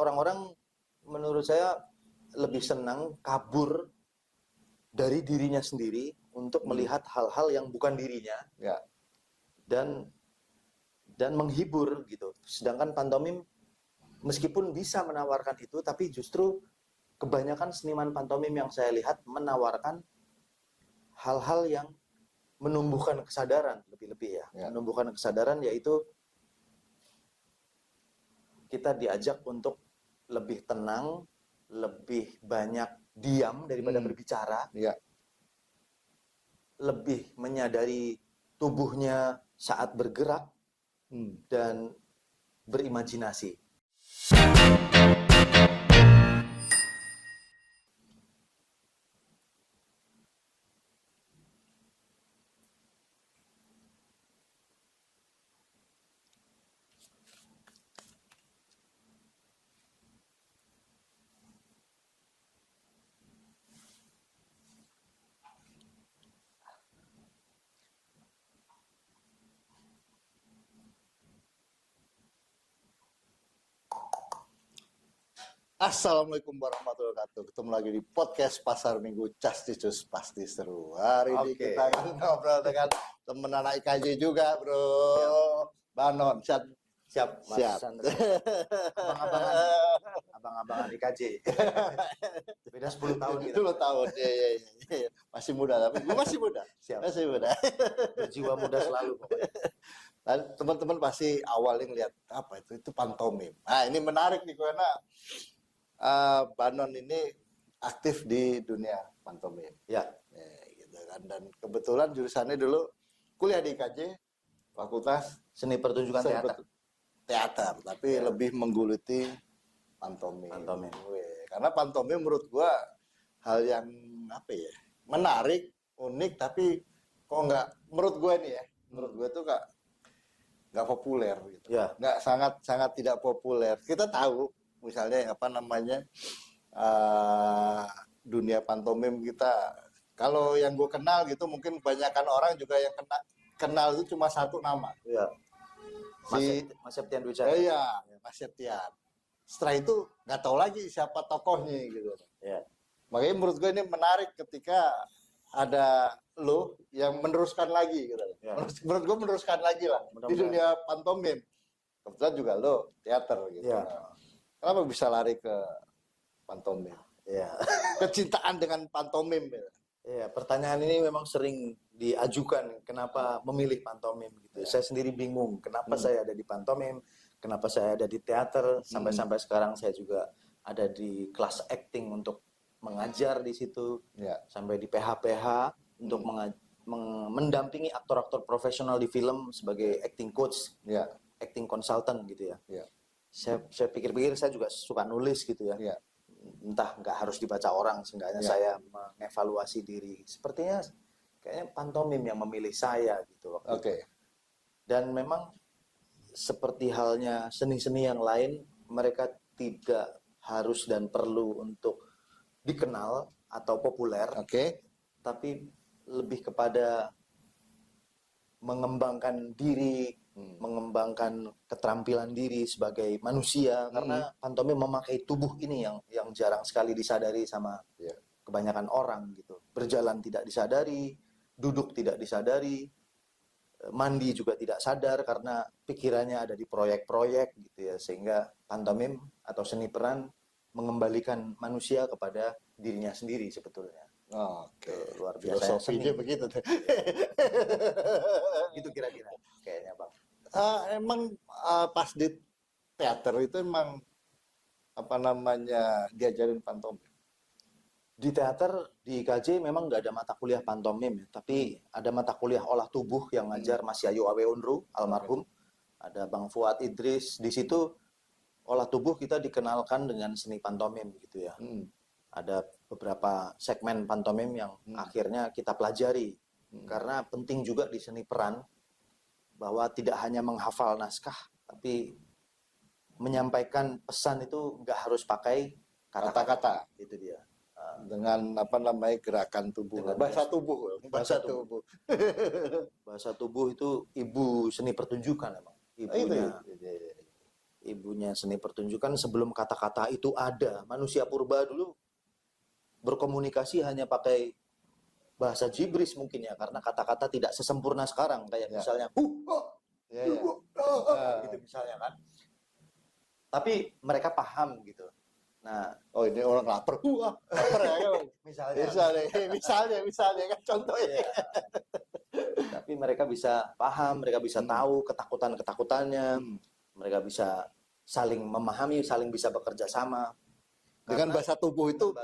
orang-orang menurut saya lebih senang kabur dari dirinya sendiri untuk melihat hal-hal yang bukan dirinya dan menghibur gitu. Sedangkan pantomim meskipun bisa menawarkan itu, tapi justru kebanyakan seniman pantomim yang saya lihat menawarkan hal-hal yang menumbuhkan kesadaran lebih-lebih menumbuhkan kesadaran, yaitu kita diajak untuk lebih tenang, lebih banyak diam daripada berbicara, lebih menyadari tubuhnya saat bergerak dan berimajinasi. Assalamualaikum warahmatullahi wabarakatuh. Ketemu lagi di podcast Pasar Minggu Casticus Pasti Seru. Hari ini kita akan ngobrol dengan teman anak IKJ juga, bro. Banon, siap. Mas Sandra. Abang-abangan IKJ. Beda 10 tahun gitu. 10 tahun, iya. Masih muda, tapi gue masih muda. Masih muda. Berjiwa muda selalu pokoknya. Dan teman-teman pasti awalnya ngeliat apa itu pantomim. Nah, ini menarik nih karena Banon ini aktif di dunia pantomim. Gitu kan. Dan kebetulan jurusannya dulu kuliah di IKJ, Fakultas Seni Pertunjukan Teater, tapi lebih menggeluti pantomim. Karena pantomim menurut gua hal yang menarik, unik, tapi kok nggak, menurut gua tuh nggak populer gitu. Nggak, sangat tidak populer. Kita tahu misalnya dunia pantomim kita, kalau yang gue kenal gitu, mungkin kebanyakan orang juga yang kenal itu cuma satu nama. Mas Septian Ducara. Iya, Mas Septian. Setelah itu nggak tahu lagi siapa tokohnya gitu. Makanya menurut gue ini menarik ketika ada lo yang meneruskan lagi gitu. Menurut gue meneruskan lagi lah di dunia pantomim. Kebetulan juga lo teater gitu. Kenapa bisa lari ke pantomim? Kecintaan dengan pantomim. Pertanyaan ini memang sering diajukan, kenapa memilih pantomim gitu. Saya sendiri bingung kenapa saya ada di pantomim, kenapa saya ada di teater, sampai sekarang saya juga ada di kelas acting untuk mengajar di situ, sampai di PH untuk mendampingi aktor-aktor profesional di film sebagai acting coach, acting consultant gitu ya. Saya pikir-pikir saya juga suka nulis gitu ya. Entah nggak harus dibaca orang, seenggaknya saya mengevaluasi diri. Sepertinya kayaknya pantomim yang memilih saya gitu waktu itu. Dan memang seperti halnya seni-seni yang lain, mereka tidak harus dan perlu untuk dikenal atau populer, tapi lebih kepada mengembangkan diri, mengembangkan keterampilan diri sebagai manusia, karena pantomim memakai tubuh ini yang jarang sekali disadari sama kebanyakan orang gitu. Berjalan tidak disadari, duduk tidak disadari, mandi juga tidak sadar karena pikirannya ada di proyek-proyek gitu ya, sehingga pantomim atau seni peran mengembalikan manusia kepada dirinya sendiri sebetulnya. Luar biasa. Filosofinya begitu tuh. Gitu kira-kira kayaknya, Bang. Emang pas di teater itu emang diajarin pantomim? Di teater di IKJ memang nggak ada mata kuliah pantomim, tapi ada mata kuliah olah tubuh yang ngajar Mas Yayu Awe Unru almarhum. Ada Bang Fuad Idris. Di situ olah tubuh kita dikenalkan dengan seni pantomim gitu ya. Ada beberapa segmen pantomim yang akhirnya kita pelajari. Karena penting juga di seni peran bahwa tidak hanya menghafal naskah, tapi menyampaikan pesan itu nggak harus pakai kata-kata. Itu dia. Dengan gerakan tubuh, bahasa tubuh. Bahasa tubuh itu ibu seni pertunjukan emang. ibunya seni pertunjukan sebelum kata-kata itu ada. Manusia purba dulu berkomunikasi hanya pakai bahasa Jibris mungkin ya, karena kata-kata tidak sesempurna sekarang kayak misalnya gitu misalnya kan. Tapi mereka paham gitu. Nah, oh ini orang lapar, lapar ya kan? misalnya kan contohnya. Tapi mereka bisa paham, mereka bisa tahu ketakutan-ketakutannya, mereka bisa saling memahami, saling bisa bekerja sama. Dengan bahasa tubuh itu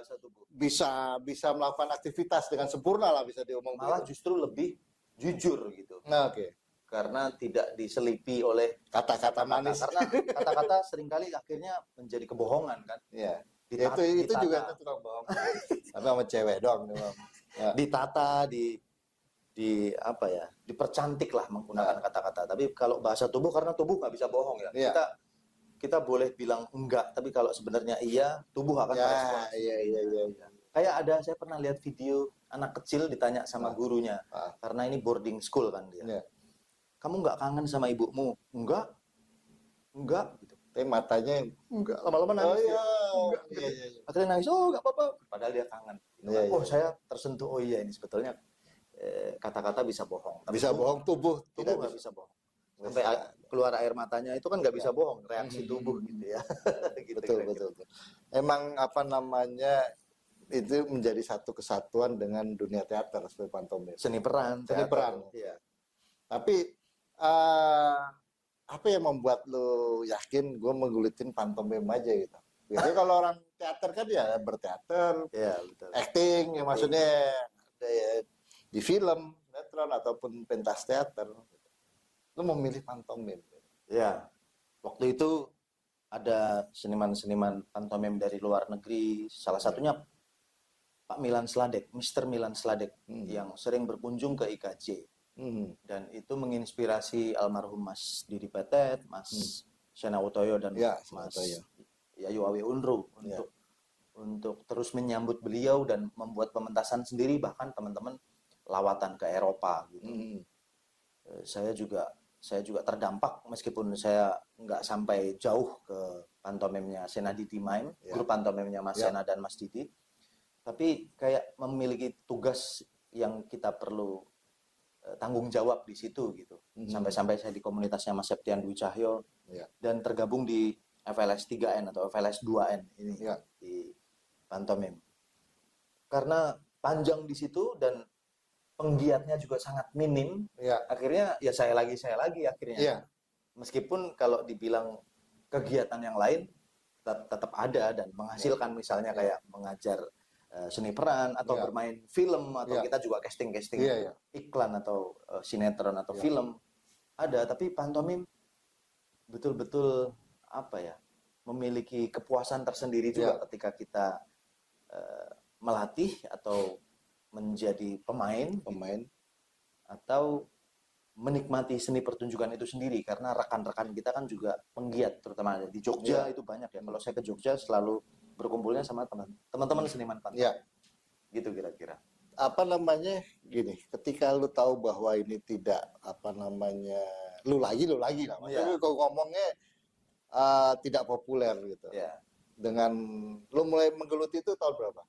bisa melakukan aktivitas dengan sempurna lah, bisa diomong. Malah justru lebih jujur gitu. Nah, oke. Karena tidak diselipi oleh Kata-kata manis. Karena kata-kata seringkali akhirnya menjadi kebohongan kan. Iya. Itu juga itu tukang bohong. Tapi sama cewek doang. Ya. Ditata, apa ya, dipercantik lah menggunakan kata-kata. Tapi kalau bahasa tubuh, karena tubuh nggak bisa bohong ya. Kita boleh bilang enggak, tapi kalau sebenarnya iya, tubuh akan merespons. Iya. Kayak saya pernah lihat video anak kecil ditanya sama gurunya, karena ini boarding school kan dia. Iya. Kamu nggak kangen sama ibumu? Enggak gitu. Tapi matanya Enggak, lama-lama nangis. Enggak. Iya. Akhirnya nangis, enggak apa-apa. Padahal dia kangen. Saya tersentuh, iya ini sebetulnya kata-kata bisa bohong. Tapi bisa bohong, tubuh tidak bisa bohong. Sampai keluar air matanya itu kan nggak bisa bohong, reaksi tubuh gitu ya. Gitu, betul. Emang apa namanya, itu menjadi satu kesatuan dengan dunia teater sebagai pantomim. Seni peran. Iya. Tapi apa yang membuat lo yakin gue menggulitin pantomim aja gitu? Biasanya kalau orang teater kan ya berteater, betul. acting, ya maksudnya di film, sinetron ataupun pentas teater. Lo memilih pantomim. Ya, waktu itu ada seniman-seniman pantomim dari luar negeri, salah satunya Pak Milan Sladek, Mr. Milan Sladek, yang sering berkunjung ke IKJ. Dan itu menginspirasi almarhum Mas Didi Petet, Mas Sena Utoyo dan Mas Yayu Awe Unru untuk terus menyambut beliau dan membuat pementasan sendiri, bahkan teman-teman lawatan ke Eropa gitu. Saya juga terdampak meskipun saya nggak sampai jauh ke pantomimnya Sena Didi Mime, grup pantomimnya Mas Sena dan Mas Didi, tapi kayak memiliki tugas yang kita perlu tanggung jawab di situ gitu. Sampai-sampai saya di komunitasnya Mas Septian Dwi Cahyo dan tergabung di FLS 3N atau FLS 2N ini di pantomim. Karena panjang di situ dan penggiatnya juga sangat minim. Akhirnya ya saya lagi akhirnya. Meskipun kalau dibilang kegiatan yang lain tetap ada dan menghasilkan, misalnya kayak mengajar seni peran atau bermain film atau kita juga casting iklan atau sinetron atau film ada, tapi pantomim betul-betul apa ya, memiliki kepuasan tersendiri juga ketika kita melatih atau menjadi pemain atau menikmati seni pertunjukan itu sendiri, karena rekan-rekan kita kan juga penggiat, terutama di Jogja itu banyak ya. Kalau saya ke Jogja selalu berkumpulnya sama teman-teman seniman pantomim. Gitu kira-kira. Apa namanya, gini, ketika lu tahu bahwa ini tidak apa namanya, lu lagi lah. Maksudnya kalau ngomongnya tidak populer gitu. Dengan lu mulai menggeluti itu tahun berapa?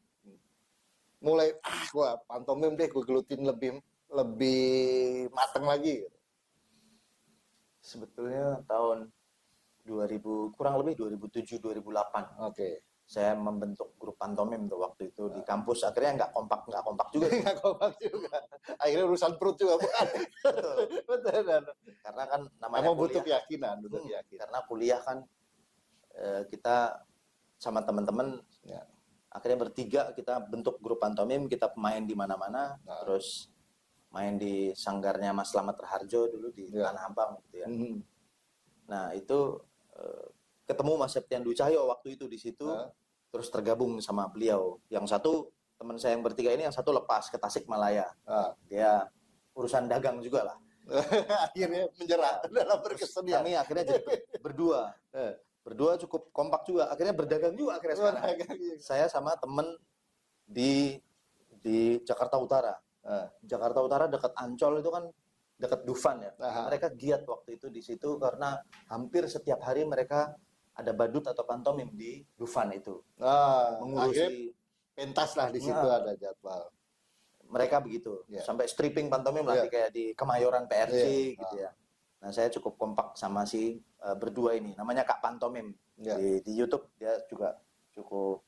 Mulai gua pantomim deh, gua gelutin lebih matang lagi gitu. Sebetulnya tahun 2000, kurang lebih 2007 2008. Oke. Saya membentuk grup pantomim tuh waktu itu di kampus. Akhirnya nggak kompak juga. Nggak kompak juga. Akhirnya urusan perut juga bukan. Betul. Karena kan namanya butuh keyakinan. Karena kuliah kan kita sama teman-teman akhirnya bertiga kita bentuk grup pantomim, kita main di mana-mana, terus main di sanggarnya Mas Slamet Raharjo dulu di Tanah Abang gitu ya. Nah itu ketemu Mas Septian Dwi Cahyo waktu itu di situ, terus tergabung sama beliau. Yang satu teman saya yang bertiga ini, yang satu lepas ke Tasikmalaya. Dia urusan dagang juga lah. Akhirnya menjerat dalam berkesenian. Kami akhirnya jadi berdua. Berdua cukup kompak juga. Akhirnya berdagang juga akhirnya sekarang. Saya sama temen di Jakarta Utara. Jakarta Utara dekat Ancol itu kan dekat Dufan ya. Mereka giat waktu itu di situ karena hampir setiap hari mereka ada badut atau pantomim di Dufan itu. Akhirnya Mengurusi pentas lah di situ Nah. ada jadwal. mereka begitu. Ya. Sampai stripping pantomim Ya. latih kayak di Kemayoran PRJ Ya. gitu ya. Nah, saya cukup kompak sama si berdua ini. Namanya Kak Pantomim. Ya. Di YouTube dia juga cukup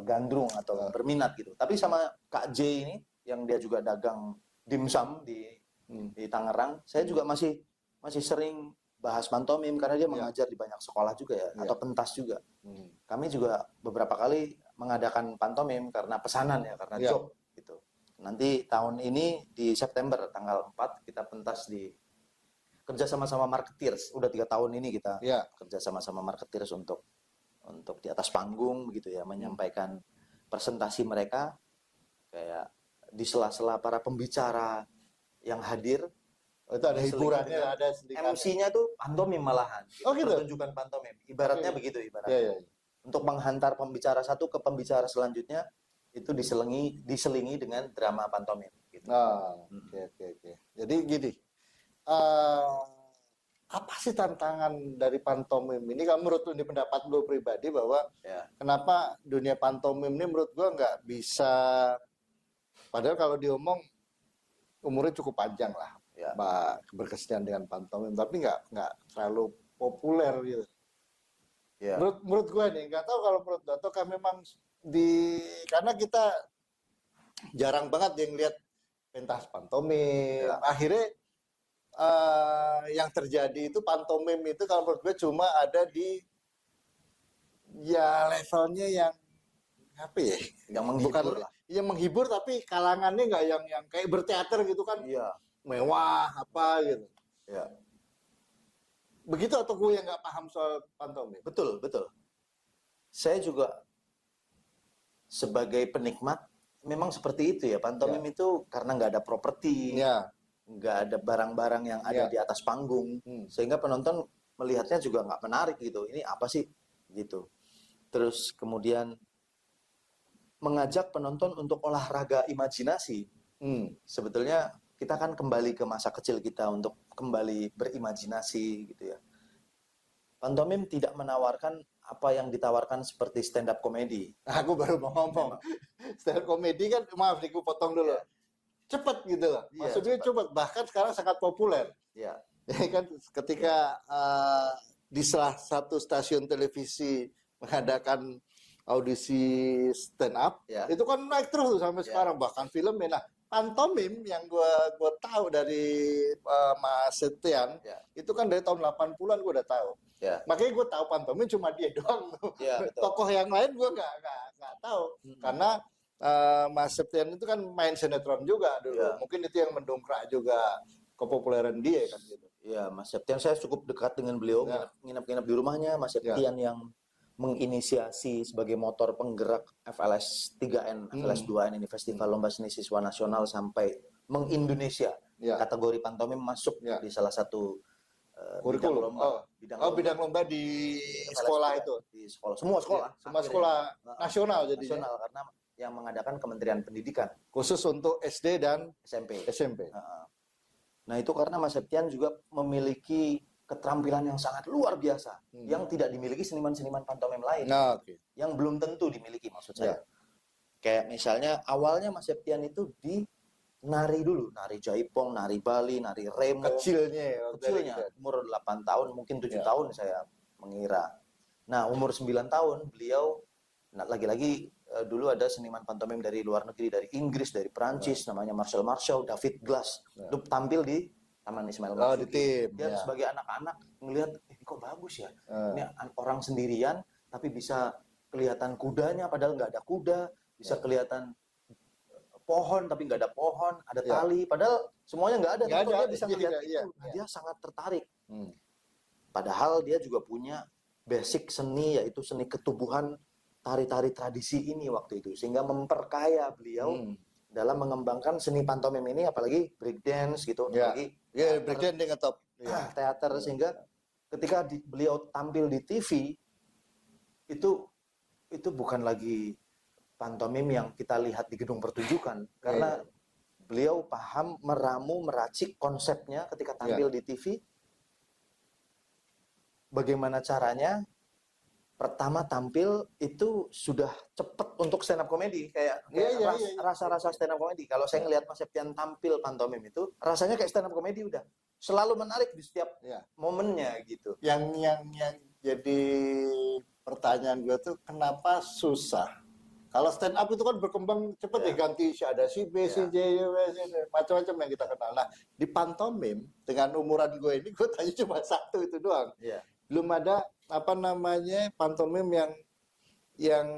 gandrung atau berminat gitu. Tapi sama Kak J ini yang dia juga dagang dimsum di Tangerang, saya juga masih sering bahas pantomim karena dia mengajar di banyak sekolah juga ya, atau pentas juga. Kami juga beberapa kali mengadakan pantomim karena pesanan ya, karena job gitu. Nanti tahun ini di September tanggal 4 kita pentas di kerja sama-sama marketeers. Udah 3 tahun ini kita kerja sama-sama marketeers untuk di atas panggung begitu ya, menyampaikan presentasi mereka kayak di sela-sela para pembicara yang hadir. Itu ada hiburannya, ada sedikit. MC-nya tuh pantomim malahan. Oh gitu. Pertunjukan pantomim. Ibaratnya begitu ibaratnya. Ya. Untuk menghantar pembicara satu ke pembicara selanjutnya itu diselingi dengan drama pantomim gitu. Oke. Jadi gini. Apa sih tantangan dari pantomim ini? Kalau menurut lu, di pendapat lu pribadi, bahwa kenapa dunia pantomim ini menurut gua nggak bisa, padahal kalau diomong umurnya cukup panjang lah, berkesenian dengan pantomim, tapi nggak terlalu populer gitu. Menurut gue nih, nggak tahu kalau menurut Dato kan memang karena kita jarang banget yang lihat pentas pantomim. Akhirnya yang terjadi itu pantomim itu kalau menurut gue cuma ada di levelnya yang apa ya? Yang menghibur lah. Yang menghibur tapi kalangannya nggak yang kayak berteater gitu kan. Mewah apa gitu. Begitu atau gue yang nggak paham soal pantomim? Betul. Saya juga sebagai penikmat memang seperti itu ya. Pantomim itu karena nggak ada properti, nggak ada barang-barang yang ada di atas panggung, sehingga penonton melihatnya juga nggak menarik gitu. Ini apa sih gitu. Terus kemudian mengajak penonton untuk olahraga imajinasi. Sebetulnya kita kan kembali ke masa kecil kita untuk kembali berimajinasi gitu ya. Pantomim tidak menawarkan apa yang ditawarkan seperti stand up comedy. Aku baru mau ngomong. Stand up comedy kan, maaf nih, gue potong dulu. Cepat gitu loh. Maksudnya cepat. Bahkan sekarang sangat populer. Ya kan, ketika di salah satu stasiun televisi mengadakan audisi stand up, itu kan naik terus tuh sampai sekarang. Bahkan filmnya. Nah, pantomim yang gue tahu dari Mas Setian, itu kan dari tahun 80-an gue udah tahu. Makanya gue tahu pantomim cuma dia doang. Tokoh yang lain gue nggak tahu. Karena Mas Septian itu kan main sinetron juga dulu. Mungkin itu yang mendongkrak juga kepopuleran dia kan gitu. Iya, Mas Septian, saya cukup dekat dengan beliau, nginap-nginap di rumahnya. Mas Septian yang menginisiasi sebagai motor penggerak FLS 3N, FLS 2N ini, Festival Lomba Seni Siswa Nasional, sampai mengindonesia. Kategori pantomim masuk di salah satu kurikulum. Bidang lomba di sekolah itu. Di sekolah, semua sekolah. Semua sekolah nasional jadi. Nasional, karena yang mengadakan Kementerian Pendidikan. Khusus untuk SD dan SMP. Nah, itu karena Mas Septian juga memiliki keterampilan yang sangat luar biasa, yang tidak dimiliki seniman-seniman pantomim lain. Yang belum tentu dimiliki, maksud saya. Kayak misalnya awalnya Mas Septian itu di nari dulu, nari jaipong, nari Bali, nari remo. Kecilnya, umur 8 tahun, mungkin 7 tahun saya mengira. Nah, umur 9 tahun beliau, lagi-lagi dulu ada seniman pantomim dari luar negeri, dari Inggris, dari Prancis, namanya Marcel Marceau, David Glass, tampil di Taman Ismail Marzuki. Dia sebagai anak-anak ngelihat, kok bagus ya, ini orang sendirian tapi bisa kelihatan kudanya padahal nggak ada kuda, bisa kelihatan pohon tapi nggak ada pohon, ada tali padahal semuanya nggak ada, tapi dia bisa melihat itu. Nah, dia sangat tertarik. Padahal dia juga punya basic seni, yaitu seni ketubuhan, tari-tari tradisi ini waktu itu, sehingga memperkaya beliau dalam mengembangkan seni pantomim ini, apalagi breakdance gitu, apalagi breakdance dengan top teater, sehingga ketika beliau tampil di TV itu bukan lagi pantomim yang kita lihat di gedung pertunjukan, karena beliau paham, meramu, meracik konsepnya ketika tampil di TV, bagaimana caranya pertama tampil itu sudah cepet untuk stand up comedy kayak rasa-rasa stand up comedy. Kalau saya ngelihat Mas Septian tampil pantomim itu rasanya kayak stand up comedy udah selalu menarik di setiap momennya gitu. Yang jadi pertanyaan gue tuh kenapa susah? Kalau stand up itu kan berkembang cepet ganti ada si B, si J, macam-macam yang kita kenal. Nah, di pantomim dengan umuran gue ini gue tanya cuma satu itu doang. Belum ada pantomim yang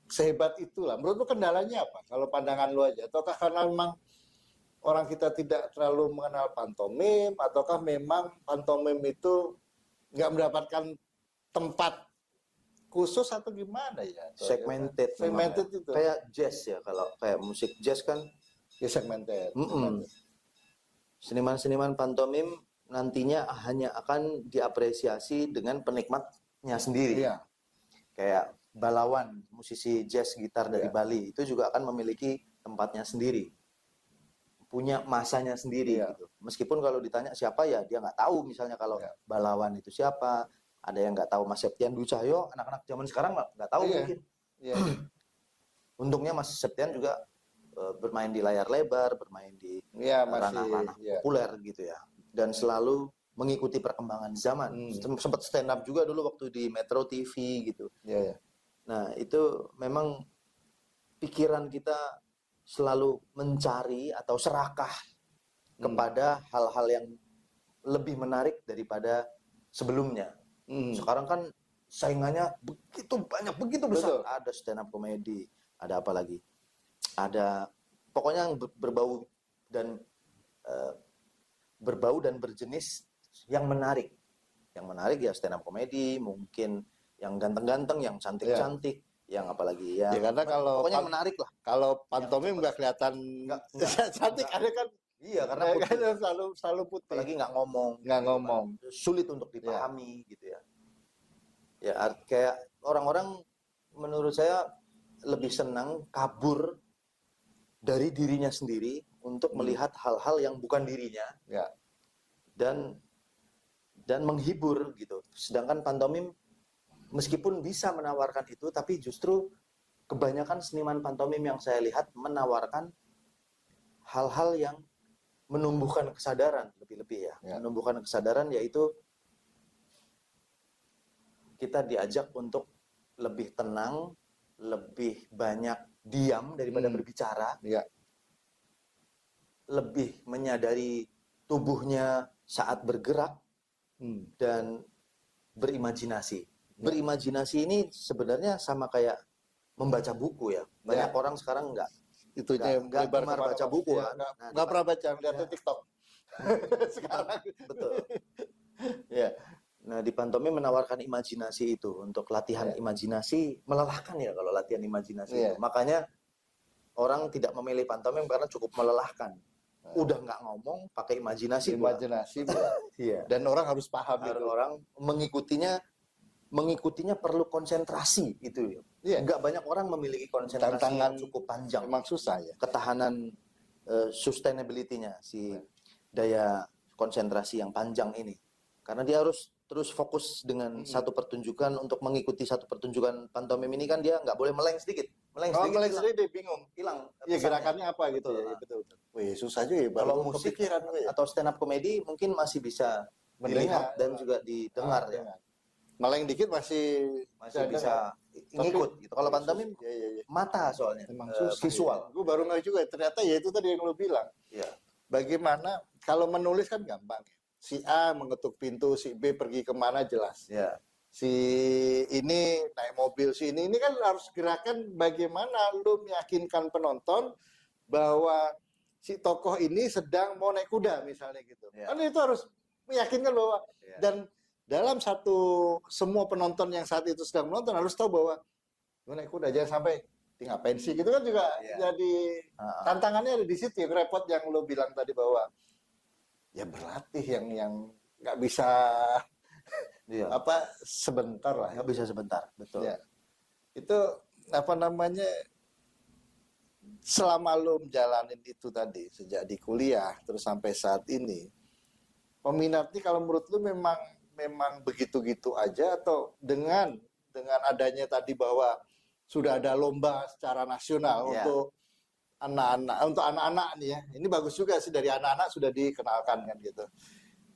sehebat itulah. Menurut lu kendalanya apa? Kalau pandangan lu aja, ataukah karena memang orang kita tidak terlalu mengenal pantomim, ataukah memang pantomim itu nggak mendapatkan tempat khusus atau gimana ya? Segmented itu. Kayak jazz ya, kalau kayak musik jazz kan segmented. Seniman-seniman pantomim nantinya hanya akan diapresiasi dengan penikmatnya sendiri. Kayak Balawan, musisi jazz gitar dari Bali, itu juga akan memiliki tempatnya sendiri, punya masanya sendiri gitu. Meskipun kalau ditanya siapa ya dia nggak tahu, misalnya kalau Balawan itu siapa, ada yang nggak tahu Mas Septian Dwi Cahyo, anak-anak zaman sekarang nggak tahu mungkin. Untungnya Mas Septian juga bermain di layar lebar, bermain di ranah-ranah populer gitu ya, dan selalu mengikuti perkembangan zaman. Sempat stand up juga dulu waktu di Metro TV gitu. Nah itu memang pikiran kita selalu mencari atau serakah kepada hal-hal yang lebih menarik daripada sebelumnya. Sekarang kan saingannya begitu banyak, begitu besar. Ada stand up comedy, ada apa lagi? Ada pokoknya yang berbau dan berjenis yang menarik. Yang menarik ya stand up comedy, mungkin yang ganteng-ganteng, yang cantik-cantik, yang apalagi ya. Karena kalau pokoknya menarik lah. Kalau pantomim nggak kelihatan cantik, ada kan. Iya, karena putih. Selalu putih. Apalagi nggak ngomong. Sulit untuk dipahami gitu ya. Ya kayak orang-orang menurut saya lebih senang kabur dari dirinya sendiri untuk melihat hal-hal yang bukan dirinya. Dan menghibur gitu. Sedangkan pantomim meskipun bisa menawarkan itu, tapi justru kebanyakan seniman pantomim yang saya lihat menawarkan hal-hal yang menumbuhkan kesadaran lebih-lebih ya. Menumbuhkan kesadaran yaitu kita diajak untuk lebih tenang, lebih banyak diam daripada berbicara. Lebih menyadari tubuhnya saat bergerak dan berimajinasi. Berimajinasi ini sebenarnya sama kayak membaca buku ya. Banyak orang sekarang nggak gemar baca buku kan. Nggak pernah baca, lihatnya TikTok. Sekarang betul. Nah di pantomim menawarkan imajinasi itu untuk latihan imajinasi, melelahkan ya kalau latihan imajinasi itu. Makanya orang tidak memilih pantomim karena cukup melelahkan. Udah nggak ngomong, pakai imajinasi. Dan orang harus paham itu. Orang mengikutinya perlu konsentrasi itu. Nggak banyak orang memiliki konsentrasi yang cukup panjang. Emang susah ya. Ketahanan sustainability-nya, si daya konsentrasi yang panjang ini. Karena dia harus terus fokus dengan satu pertunjukan, untuk mengikuti satu pertunjukan pantomim ini kan dia nggak boleh meleng sedikit. Meleng sedikit dia bingung. Hilang. Iya, gerakannya apa gitu. Betul. Wih, susah juga ya. Kalau musik atau stand up comedy mungkin masih bisa dilihat dan juga didengar ya. Meleng dikit masih bisa ngikut gitu. Kalau pantomim mata soalnya visual. Gue baru nggak juga ternyata ya itu tadi yang lo bilang. Bagaimana kalau menulis kan gampang. Si A mengetuk pintu, si B pergi kemana jelas. Si ini naik mobil, si ini kan harus gerakan bagaimana lu meyakinkan penonton bahwa si tokoh ini sedang mau naik kuda misalnya gitu. Kan itu harus meyakinkan bahwa dan dalam semua penonton yang saat itu sedang menonton harus tahu bahwa lu naik kuda, jangan sampai tinggal pensi gitu kan juga jadi tantangannya ada di situ yang repot yang lu bilang tadi bahwa ya berlatih yang nggak bisa sebentar lah. Nggak bisa sebentar, betul. Itu selama lu menjalanin itu tadi sejak di kuliah terus sampai saat ini, peminatnya kalau menurut lu memang begitu-gitu aja atau dengan dengan adanya tadi bahwa sudah ada lomba secara nasional Ya. untuk anak-anak nih ya. Ini bagus juga sih, dari anak-anak sudah dikenalkan kan gitu.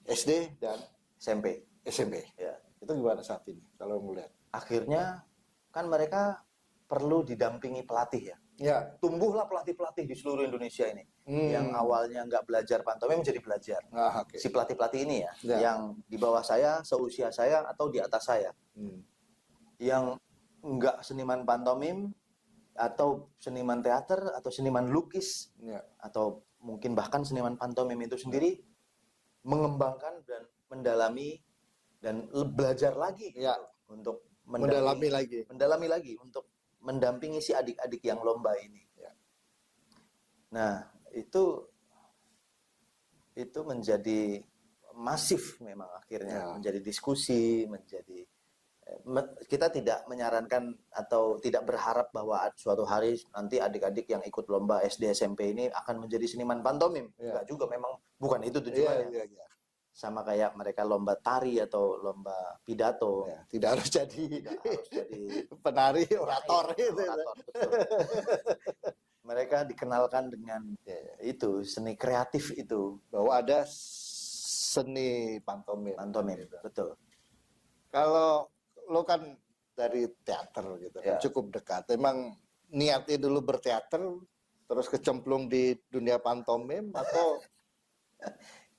SD dan SMP. SMP. Ya. Itu gimana saat ini kalau melihat? Akhirnya kan mereka perlu didampingi pelatih ya. Ya. Tumbuhlah pelatih-pelatih di seluruh Indonesia ini. Yang awalnya nggak belajar pantomim jadi belajar. Ah, oke. Si pelatih-pelatih ini ya, Ya. yang di bawah saya, seusia saya, atau di atas saya. Yang nggak seniman pantomim, atau seniman teater, atau seniman lukis, Ya. atau mungkin bahkan seniman pantomim itu sendiri mengembangkan dan mendalami dan belajar lagi gitu, Ya. untuk Mendalami lagi untuk mendampingi si adik-adik yang lomba ini. Ya. Nah, itu menjadi masif memang akhirnya, Ya. menjadi diskusi, kita tidak menyarankan atau tidak berharap bahwa suatu hari nanti adik-adik yang ikut lomba SD SMP ini akan menjadi seniman pantomim. Ya. Enggak juga, memang bukan itu Iya, tujuannya. iya, iya. Sama kayak mereka lomba tari atau lomba pidato. Ya, tidak harus jadi penari, orator itu. Orator, betul. Mereka dikenalkan dengan itu, seni kreatif itu. Bahwa ada seni pantomim. Gitu. Betul. Kalau lo kan dari teater gitu, Ya. cukup dekat. Emang niatnya dulu berteater, terus kecemplung di dunia pantomim atau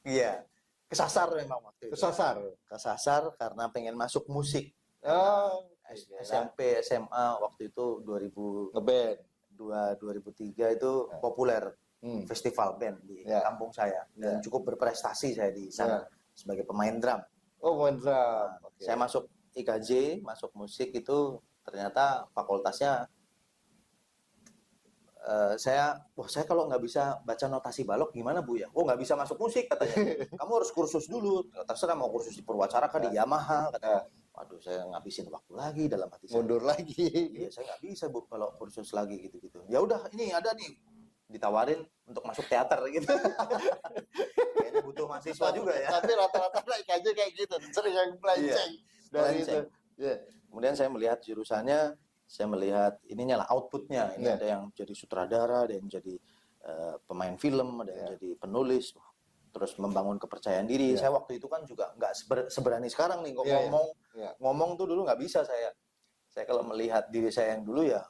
Iya. Kesasar memang waktu itu. Kesasar karena pengen masuk musik. Oh, SMP, SMA waktu itu 2002, ngeband. 2003 itu populer festival band di kampung saya, dan cukup berprestasi saya di sana sebagai pemain drum. Oh, main drum. Oke. Saya masuk IKJ, masuk musik itu ternyata fakultasnya saya kalau nggak bisa baca notasi balok gimana Bu ya? Oh, nggak bisa masuk musik katanya. Kamu harus kursus dulu. Terserah mau kursus di Purwacara kah, di Yamaha katanya. Waduh, saya ngabisin waktu lagi dalam hati saya. Mundur lagi. Iya, saya nggak bisa Bu kalau kursus lagi gitu-gitu. Ya udah, ini ada nih, ditawarin untuk masuk teater gitu. Kayaknya butuh mahasiswa juga ya. Tapi rata-rata naik aja kayak gitu, sering yang melenceng dari itu. Yeah. Kemudian saya melihat jurusannya, saya melihat ininya lah, outputnya. Ini ada yang jadi sutradara, ada yang jadi pemain film, ada yang jadi penulis. Terus membangun kepercayaan diri. Saya waktu itu kan juga nggak seberani sekarang nih kok ngomong tuh dulu nggak bisa saya. Saya kalau melihat diri saya yang dulu ya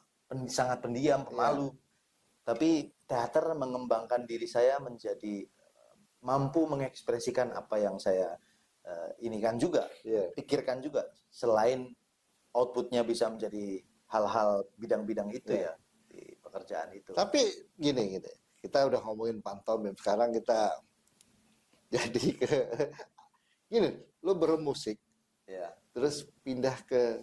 sangat pendiam, pemalu. Tapi teater mengembangkan diri saya menjadi mampu mengekspresikan apa yang saya inikan juga, pikirkan juga. Selain outputnya bisa menjadi hal-hal bidang-bidang itu ya di pekerjaan itu. Tapi gini, kita udah ngomongin pantomim, sekarang kita jadi ke gini, lu bermusik, terus pindah ke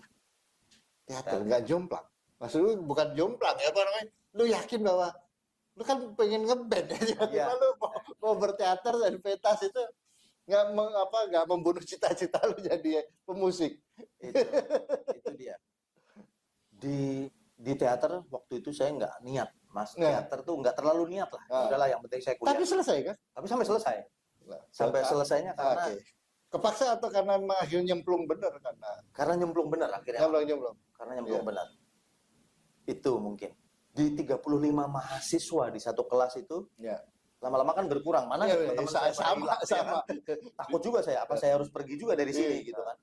teater, nggak jomplang. Maksud lu bukan jomplang ya, apa namanya? Lu yakin bahwa lu kan pengen ngeband ya, lu mau berteater dan pentas itu nggak membunuh cita-cita lu jadi pemusik. Itu dia. Di teater waktu itu saya nggak niat, Mas. Teater tuh nggak terlalu niat lah. Udahlah, yang penting saya kuliah. Tapi selesai kan? Tapi sampai selesai. Sampai selesainya karena kepaksa atau karena akhirnya nyemplung bener karena nyemplung bener akhirnya. Karena nyemplung bener. Itu mungkin. Di 35 mahasiswa di satu kelas itu, lama-lama kan berkurang. Mana teman-teman saya sama. Takut juga saya, apa saya harus pergi juga dari sini gitu kan.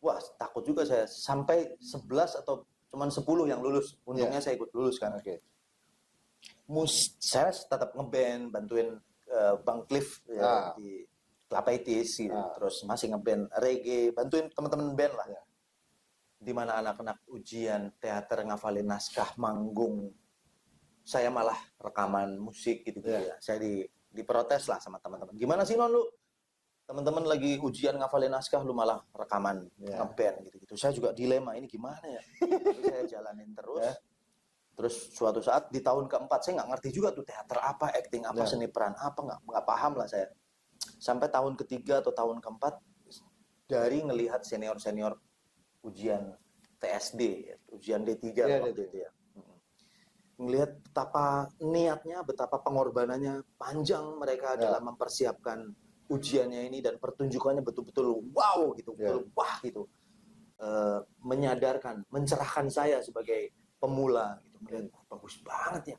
Wah, takut juga saya. Sampai 11 atau cuman 10 yang lulus. Untungnya saya ikut lulus kan. Saya tetap ngeband, bantuin Bang Cliff di Klapaitis gitu. Terus masih ngeband reggae, bantuin teman-teman band lah. Di mana anak-anak ujian teater ngafalin naskah, manggung, saya malah rekaman musik gitu ya. Saya diprotes lah sama teman-teman. Gimana sih Non, lu teman-teman lagi ujian ngafalin naskah, lu malah rekaman ngeband gitu. Saya juga dilema, ini gimana ya. Jadi saya jalanin terus. Terus suatu saat di tahun keempat saya nggak ngerti juga tuh teater apa, acting apa, seni peran apa, nggak paham lah saya. Sampai tahun ketiga atau tahun keempat, dari ngelihat senior-senior ujian TSD, ujian D3 waktu itu ya. Melihat betapa niatnya, betapa pengorbanannya panjang mereka dalam mempersiapkan ujiannya ini, dan pertunjukannya betul-betul wow gitu, betul wah gitu. menyadarkan, mencerahkan saya sebagai pemula gitu, melihat bagus banget ya.